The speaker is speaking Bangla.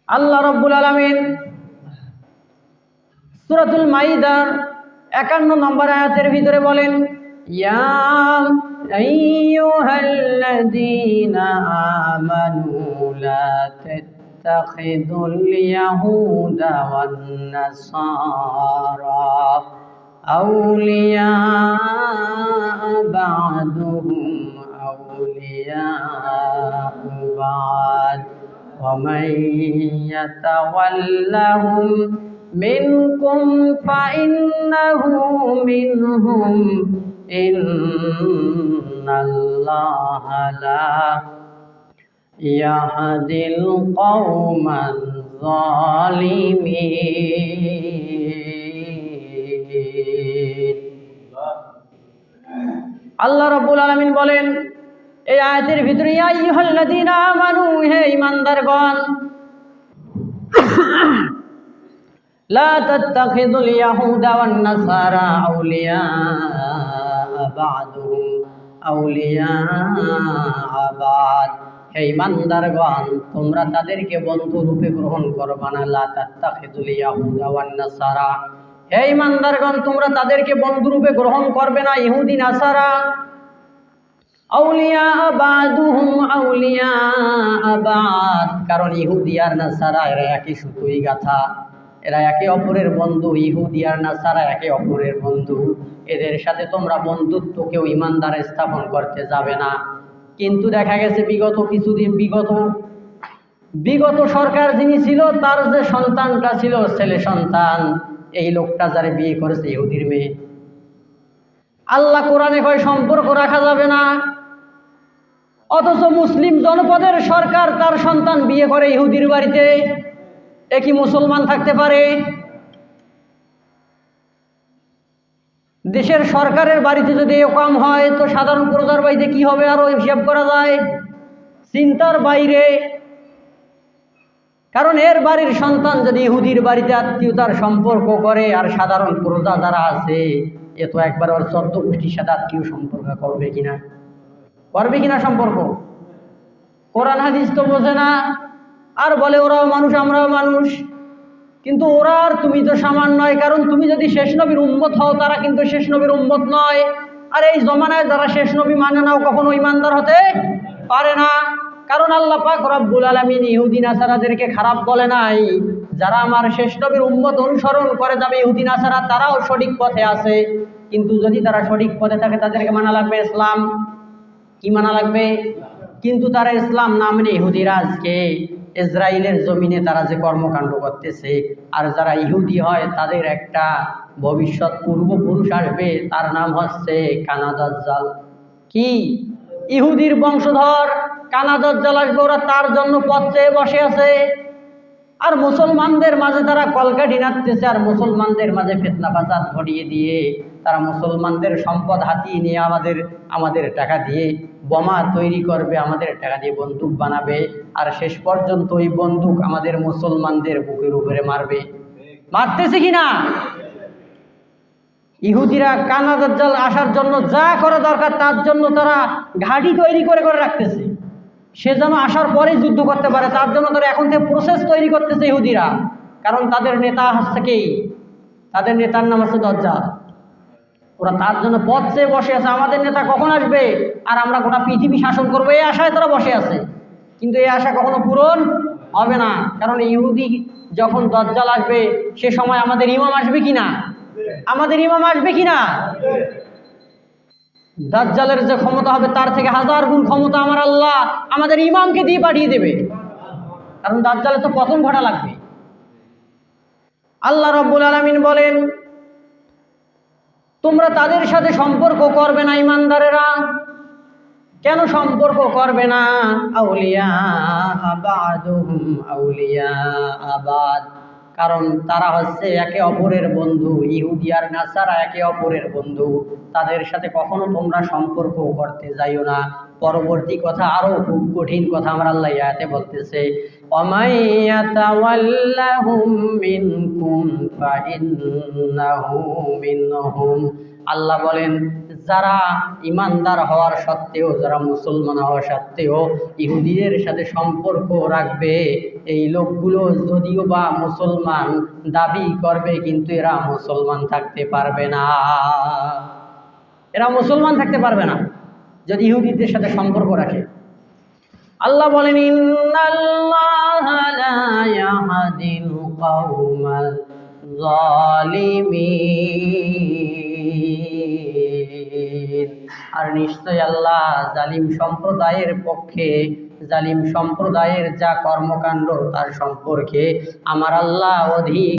আল্লাহ রাব্বুল আলামিন সূরাতুল মাইদার 51 নম্বর আয়াতের ভিতরে বলেন, ইয়া আইয়ুহাল্লাযীনা আমানু লা তাত্তাখিযুল ইয়াহুদা ওয়ান নাসারা আউলিয়া বা'দুহুম আউলিয়া বা'দ ومن يتولهم منكم فإنه منهم إن الله لا يهدي القوم الظالمين। আল্লাহ রাব্বুল আলামিন বলেন এই আয়াতের ভিতরে, ইয়া আইয়ুহাল্লাযীনা আমানু, হে ঈমানদারগণ, লা তাত্তাখিযুল ইয়াহুদা ওয়ান নাসারা আউলিয়া বা'দুহুম আউলিয়া বা'দ। হে ঈমানদারগণ, তোমরা তাদেরকে বন্ধু রূপে গ্রহণ করবা না। লা তাত্তাখিযুল ইয়াহুদা ওয়ান নাসারা, হে ঈমানদারগণ, তোমরা তাদেরকে বন্ধু রূপে গ্রহণ করবে না, ইহুদি নাসারা। আউলিয়া বা'দুহুম আউলিয়া বা'দ, কারণ ইহুদি আর নাসারা এরা একই সুতোয় গাঁথা, এরা একে অপরের বন্ধু। ইহুদি আর নাসারা একে অপরের বন্ধু, এদের সাথে তোমরা বন্ধুত্ব কেউ ইমানদার স্থাপন করতে যাবে না। কিন্তু দেখা গেছে বিগত কিছুদিন, বিগত সরকার যিনি ছিল, তার যে সন্তানটা ছিল ছেলে সন্তান, এই লোকটা যারা বিয়ে করেছে ইহুদির মেয়ে, আল্লাহ কোরআনে কয় সম্পর্ক রাখা যাবে না, অথচ মুসলিম জনপদের সরকার তার সন্তান বিয়ে করে ইহুদির বাড়িতে। এ কি মুসলমান থাকতে পারে? দেশের সরকারের বাড়িতে যদি এ কাম হয়, তো সাধারণ প্রজার বাড়িতে কি হবে আরো হিসাব করা যায়, চিন্তার বাইরে। কারণ এর বাড়ির সন্তান যদি ইহুদির বাড়িতে আত্মীয়তার সম্পর্ক করে, আর সাধারণ প্রজা যারা আছে, এ তো একবার ওর 14 গোষ্ঠীর সাথে আত্মীয় সম্পর্ক করবে কিনা সম্পর্ক? কোরআন হাদিস তো বোঝে না, আর বলে ওরাও মানুষ আমরাও মানুষ। কিন্তু ওরা আর তুমি তো সমান নয়, কারণ তুমি যদি শেষ নবীর উম্মত হও, তারা কিন্তু শেষ নবীর উম্মত নয়। আর এই জমানায় যারা শেষ নবী মানে নাও, কখনো ইমানদার হতে পারে না। কারণ আল্লাহ পাক রব্বুল আলামিন ইহুদি নাসারাদেরকে খারাপ বলে নাই। যারা আমার শেষ নবীর উম্মত অনুসরণ করে যাবে, ইহুদি নাসারা, তারাও সঠিক পথে আছে। কিন্তু যদি তারা সঠিক পথে থাকে, তাদেরকে মানা লাগবে ইসলাম। কি মানা লাগবে? কিন্তু তারা ইসলাম না মেনে ইহুদিরা আজকে ইসরায়েলের জমিনে তারা যে কর্মকাণ্ড করতেছে, আর যারা ইহুদি হয় তাদের একটা ভবিষ্যৎ পূর্বপুরুষ আসবে, তার নাম হচ্ছে কানা দাজ্জাল। কি? ইহুদির বংশধর কানা দাজ্জাল আসবে, ওরা তার জন্য পথ চেয়ে বসে আছে। আর মুসলমানদের মাঝে তারা কলকাঠি নাড়তেছে, আর মুসলমানদের মাঝে ফিতনা ফাসাদ ঘটিয়ে দিয়ে তারা মুসলমানদের সম্পদ হাতিয়ে নিয়ে আমাদের টাকা দিয়ে বোমা তৈরি করবে, আমাদের টাকা দিয়ে বন্দুক বানাবে, আর শেষ পর্যন্ত ওই বন্দুক আমাদের মুসলমানদের বুকের উপরে মারবে। মারতেছে কিনা? ইহুদিরা কানা দাজ্জাল আসার জন্য যা করা দরকার তার জন্য তারা ঘাঁটি তৈরি করে রাখতেছে, সে যেন আসার পরেই যুদ্ধ করতে পারে। তার জন্য তারা এখন থেকে প্রসেস তৈরি করতেছে ইহুদিরা। কারণ তাদের নেতা হচ্ছে কি? তাদের নেতার নাম হচ্ছে দাজ্জাল। ওরা তার জন্য পথ চেয়ে বসে আছে, আমাদের নেতা কখন আসবে আর আমরা গোটা পৃথিবী শাসন করবো, এই আশায় তারা বসে আছে। কিন্তু এই আশা কখনো পূরণ হবে না। কারণ ইহুদি যখন দাজ্জাল আসবে, সে সময় আমাদের ইমাম আসবে কিনা? আমাদের ইমাম আসবে কিনা? দাজ্জালের যে ক্ষমতা হবে, তার থেকে 1000 গুণ ক্ষমতা আমার আল্লাহ আমাদের ইমামকে দিয়ে পাঠিয়ে দেবে। কারণ দাজ্জালের তো পতন ঘটা লাগবে। আল্লাহ রাব্বুল আলামিন বলেন, তোমরা তাদের সাথে সম্পর্ক করবে না ইমানদারেরা। কেন সম্পর্ক করবে না? আউলিয়া বা'দুহুম আউলিয়া বা'দ, কারণ তারা হচ্ছে একে অপরের বন্ধু। ইহুদি আর নাসারা একে অপরের বন্ধু, তাদের সাথে কখনো তোমরা সম্পর্ক করতে যাইও না। পরবর্তী কথা আরো খুব কঠিন কথা আমার আল্লাহ আয়াতে বলতেছে, ওয়ামাইয়াতাওয়াল্লাহুম মিনকুম ফাইন্নাহু মিনহুম, আল্লাহ বলেন যারা ইমানদার হওয়ার সত্ত্বেও, যারা মুসলমান হওয়ার সত্ত্বেও ইহুদিদের সাথে সম্পর্ক রাখবে, এই লোকগুলো যদিও বা মুসলমান দাবি করবে কিন্তু এরা মুসলমান থাকতে পারবে না। এরা মুসলমান থাকতে পারবে না যদি ইহুদিদের সাথে সম্পর্ক রাখে। আল্লাহ বলেন ইন্নাল্লাহা লা ইয়াহদিল কওমাল যালিমিন। আর নিশ্চয় আল্লাহ জালিম সম্প্রদায়ের পক্ষে, জালিম সম্প্রদায়ের যা কর্মকাণ্ড তার সম্পর্কে আমার আল্লাহ অধিক